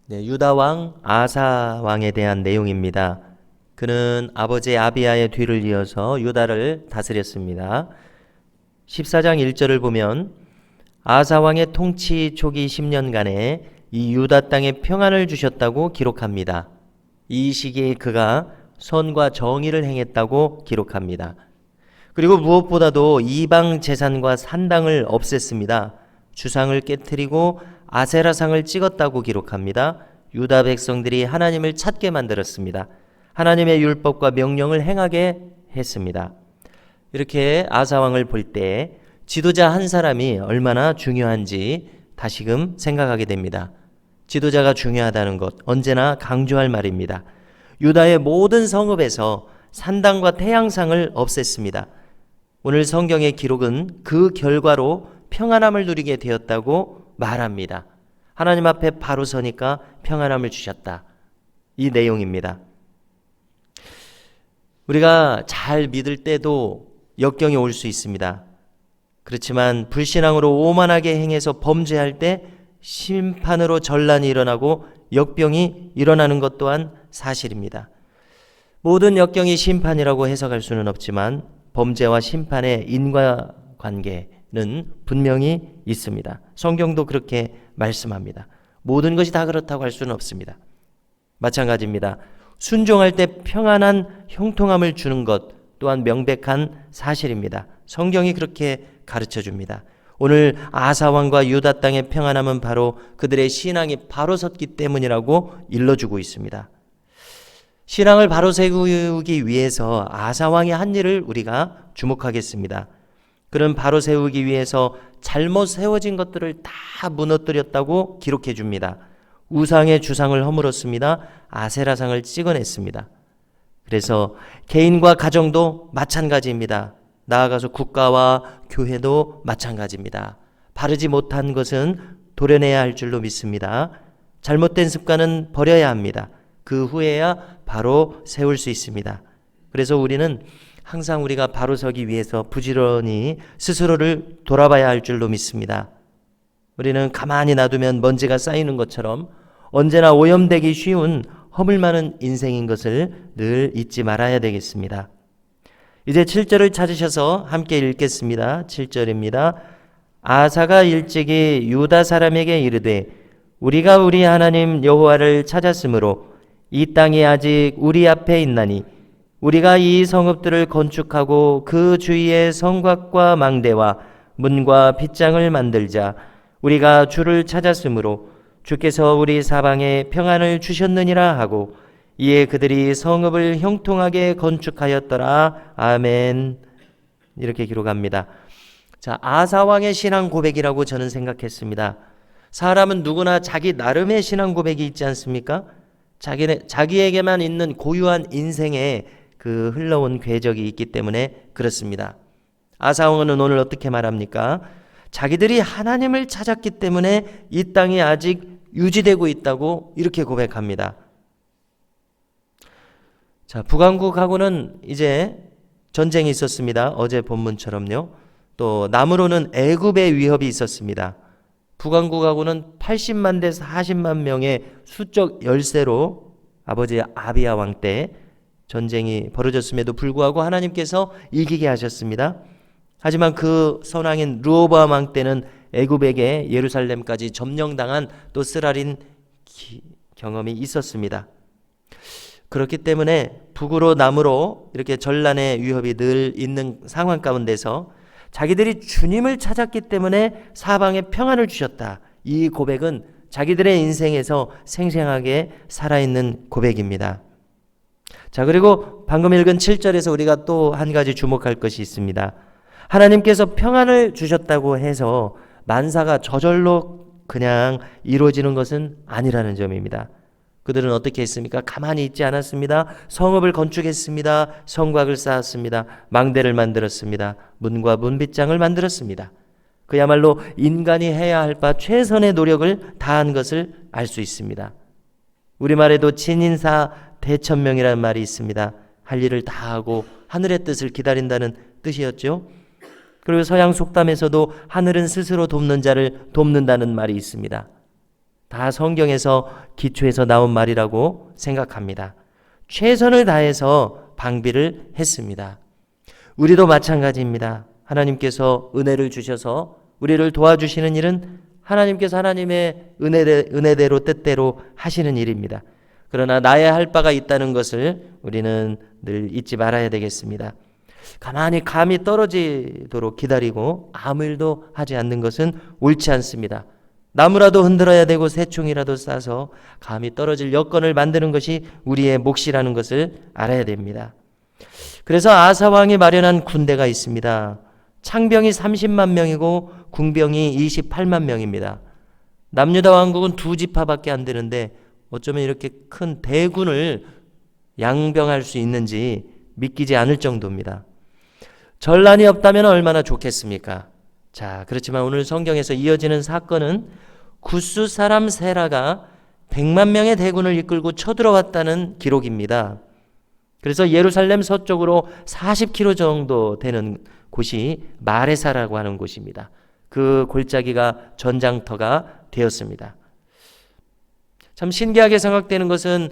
네, 유다 왕 아사 왕에 대한 내용입니다. 그는 아버지 아비야의 뒤를 이어서 유다를 다스렸습니다. 14장 1절을 보면 아사 왕의 통치 초기 10년간에 이 유다 땅에 평안을 주셨다고 기록합니다. 이 시기에 그가 선과 정의를 행했다고 기록합니다. 그리고 무엇보다도 이방 제산과 산당을 없앴습니다. 주상을 깨뜨리고 아세라상을 찍었다고 기록합니다. 유다 백성들이 하나님을 찾게 만들었습니다. 하나님의 율법과 명령을 행하게 했습니다. 이렇게 아사왕을 볼 때 지도자 한 사람이 얼마나 중요한지 다시금 생각하게 됩니다. 지도자가 중요하다는 것 언제나 강조할 말입니다. 유다의 모든 성읍에서 산당과 태양상을 없앴습니다. 오늘 성경의 기록은 그 결과로 평안함을 누리게 되었다고 말합니다. 하나님 앞에 바로 서니까 평안함을 주셨다. 이 내용입니다. 우리가 잘 믿을 때도 역경이 올 수 있습니다. 그렇지만 불신앙으로 오만하게 행해서 범죄할 때 심판으로 전란이 일어나고 역병이 일어나는 것 또한 사실입니다. 모든 역경이 심판이라고 해석할 수는 없지만 범죄와 심판의 인과관계는 분명히 있습니다. 성경도 그렇게 말씀합니다. 모든 것이 다 그렇다고 할 수는 없습니다. 마찬가지입니다. 순종할 때 평안한 형통함을 주는 것 또한 명백한 사실입니다. 성경이 그렇게 가르쳐 줍니다. 오늘 아사왕과 유다 땅의 평안함은 바로 그들의 신앙이 바로 섰기 때문이라고 일러주고 있습니다. 신앙을 바로 세우기 위해서 아사왕이 한 일을 우리가 주목하겠습니다. 그는 바로 세우기 위해서 잘못 세워진 것들을 다 무너뜨렸다고 기록해 줍니다. 우상의 주상을 허물었습니다. 아세라상을 찍어냈습니다. 그래서 개인과 가정도 마찬가지입니다. 나아가서 국가와 교회도 마찬가지입니다. 바르지 못한 것은 도려내야 할 줄로 믿습니다. 잘못된 습관은 버려야 합니다. 그 후에야 바로 세울 수 있습니다. 그래서 우리는 항상 우리가 바로 서기 위해서 부지런히 스스로를 돌아봐야 할 줄로 믿습니다. 우리는 가만히 놔두면 먼지가 쌓이는 것처럼 언제나 오염되기 쉬운 허물 많은 인생인 것을 늘 잊지 말아야 되겠습니다. 이제 7절을 찾으셔서 함께 읽겠습니다. 7절입니다. 아사가 일찍이 유다 사람에게 이르되 우리가 우리 하나님 여호와를 찾았으므로 이 땅이 아직 우리 앞에 있나니 우리가 이 성읍들을 건축하고 그 주위에 성곽과 망대와 문과 빗장을 만들자. 우리가 주를 찾았으므로 주께서 우리 사방에 평안을 주셨느니라 하고 이에 그들이 성읍을 형통하게 건축하였더라. 아멘. 이렇게 기록합니다. 자, 아사왕의 신앙 고백이라고 저는 생각했습니다. 사람은 누구나 자기 나름의 신앙 고백이 있지 않습니까? 자기에게만 있는 고유한 인생에 그 흘러온 궤적이 있기 때문에 그렇습니다. 아사왕은 오늘 어떻게 말합니까? 자기들이 하나님을 찾았기 때문에 이 땅이 아직 유지되고 있다고 이렇게 고백합니다. 자, 북왕국하고는 이제 전쟁이 있었습니다. 어제 본문처럼요. 또 남으로는 애굽의 위협이 있었습니다. 북왕국하고는 80만 대 40만 명의 수적 열세로 아버지 아비야 왕 때 전쟁이 벌어졌음에도 불구하고 하나님께서 이기게 하셨습니다. 하지만 그 선왕인 르호보암 왕 때는 애굽에게 예루살렘까지 점령당한 또 쓰라린 경험이 있었습니다. 그렇기 때문에 북으로 남으로 이렇게 전란의 위협이 늘 있는 상황 가운데서 자기들이 주님을 찾았기 때문에 사방에 평안을 주셨다. 이 고백은 자기들의 인생에서 생생하게 살아있는 고백입니다. 자, 그리고 방금 읽은 7절에서 우리가 또 한 가지 주목할 것이 있습니다. 하나님께서 평안을 주셨다고 해서 만사가 저절로 그냥 이루어지는 것은 아니라는 점입니다. 그들은 어떻게 했습니까? 가만히 있지 않았습니다. 성읍을 건축했습니다. 성곽을 쌓았습니다. 망대를 만들었습니다. 문과 문빗장을 만들었습니다. 그야말로 인간이 해야 할 바 최선의 노력을 다한 것을 알 수 있습니다. 우리말에도 친인사 대천명이라는 말이 있습니다. 할 일을 다 하고 하늘의 뜻을 기다린다는 뜻이었죠. 그리고 서양 속담에서도 하늘은 스스로 돕는 자를 돕는다는 말이 있습니다. 다 성경에서 기초에서 나온 말이라고 생각합니다. 최선을 다해서 방비를 했습니다. 우리도 마찬가지입니다. 하나님께서 은혜를 주셔서 우리를 도와주시는 일은 하나님께서 하나님의 은혜대로 뜻대로 하시는 일입니다. 그러나 나의 할 바가 있다는 것을 우리는 늘 잊지 말아야 되겠습니다. 가만히 감이 떨어지도록 기다리고 아무 일도 하지 않는 것은 옳지 않습니다. 나무라도 흔들어야 되고 새총이라도 쏴서 감이 떨어질 여건을 만드는 것이 우리의 몫이라는 것을 알아야 됩니다. 그래서 아사 왕이 마련한 군대가 있습니다. 창병이 30만 명이고 궁병이 28만 명입니다. 남유다 왕국은 2지파밖에 안 되는데 어쩌면 이렇게 큰 대군을 양병할 수 있는지 믿기지 않을 정도입니다. 전란이 없다면 얼마나 좋겠습니까? 자, 그렇지만 오늘 성경에서 이어지는 사건은 구스 사람 세라가 100만 명의 대군을 이끌고 쳐들어왔다는 기록입니다. 그래서 예루살렘 서쪽으로 40km 정도 되는 곳이 마레사라고 하는 곳입니다. 그 골짜기가 전장터가 되었습니다. 참 신기하게 생각되는 것은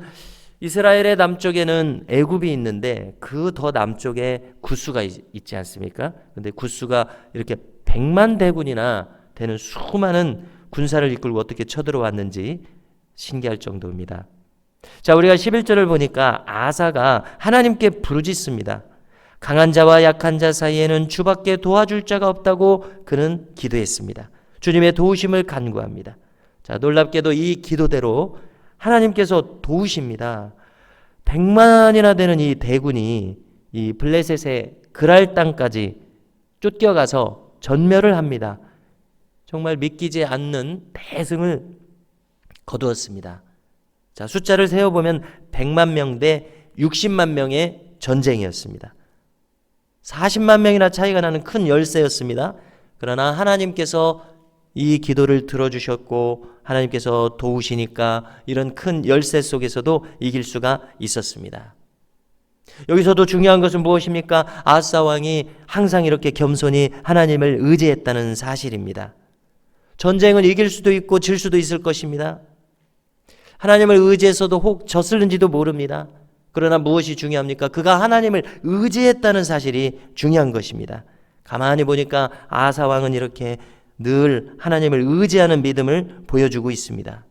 이스라엘의 남쪽에는 애굽이 있는데 그 더 남쪽에 구스가 있지 않습니까? 근데 구스가 이렇게 100만 대군이나 되는 수많은 군사를 이끌고 어떻게 쳐들어왔는지 신기할 정도입니다. 자, 우리가 11절을 보니까 아사가 하나님께 부르짖습니다. 강한 자와 약한 자 사이에는 주밖에 도와줄 자가 없다고 그는 기도했습니다. 주님의 도우심을 간구합니다. 자, 놀랍게도 이 기도대로 하나님께서 도우십니다. 100만이나 되는 이 대군이 이 블레셋의 그랄 땅까지 쫓겨가서 전멸을 합니다. 정말 믿기지 않는 대승을 거두었습니다. 자, 숫자를 세어보면 100만 명 대 60만 명의 전쟁이었습니다. 40만 명이나 차이가 나는 큰 열세였습니다. 그러나 하나님께서 이 기도를 들어주셨고 하나님께서 도우시니까 이런 큰 열세 속에서도 이길 수가 있었습니다. 여기서도 중요한 것은 무엇입니까? 아사 왕이 항상 이렇게 겸손히 하나님을 의지했다는 사실입니다. 전쟁은 이길 수도 있고 질 수도 있을 것입니다. 하나님을 의지해서도 혹 졌을는지도 모릅니다. 그러나 무엇이 중요합니까? 그가 하나님을 의지했다는 사실이 중요한 것입니다. 가만히 보니까 아사 왕은 이렇게 늘 하나님을 의지하는 믿음을 보여주고 있습니다.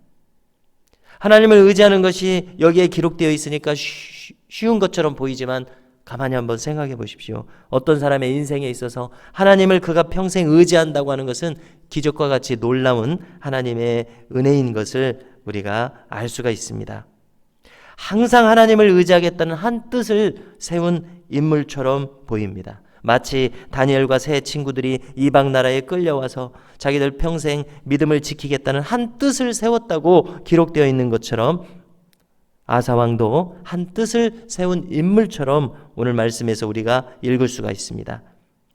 하나님을 의지하는 것이 여기에 기록되어 있으니까 쉬운 것처럼 보이지만 가만히 한번 생각해 보십시오. 어떤 사람의 인생에 있어서 하나님을 그가 평생 의지한다고 하는 것은 기적과 같이 놀라운 하나님의 은혜인 것을 우리가 알 수가 있습니다. 항상 하나님을 의지하겠다는 한 뜻을 세운 인물처럼 보입니다. 마치 다니엘과 세 친구들이 이방 나라에 끌려와서 자기들 평생 믿음을 지키겠다는 한 뜻을 세웠다고 기록되어 있는 것처럼 아사 왕도 한 뜻을 세운 인물처럼 오늘 말씀에서 우리가 읽을 수가 있습니다.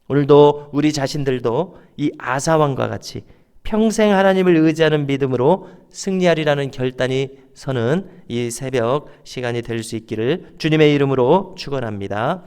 오늘도 우리 자신들도 이 아사 왕과 같이 평생 하나님을 의지하는 믿음으로 승리하리라는 결단이 서는 이 새벽 시간이 될 수 있기를 주님의 이름으로 축원합니다.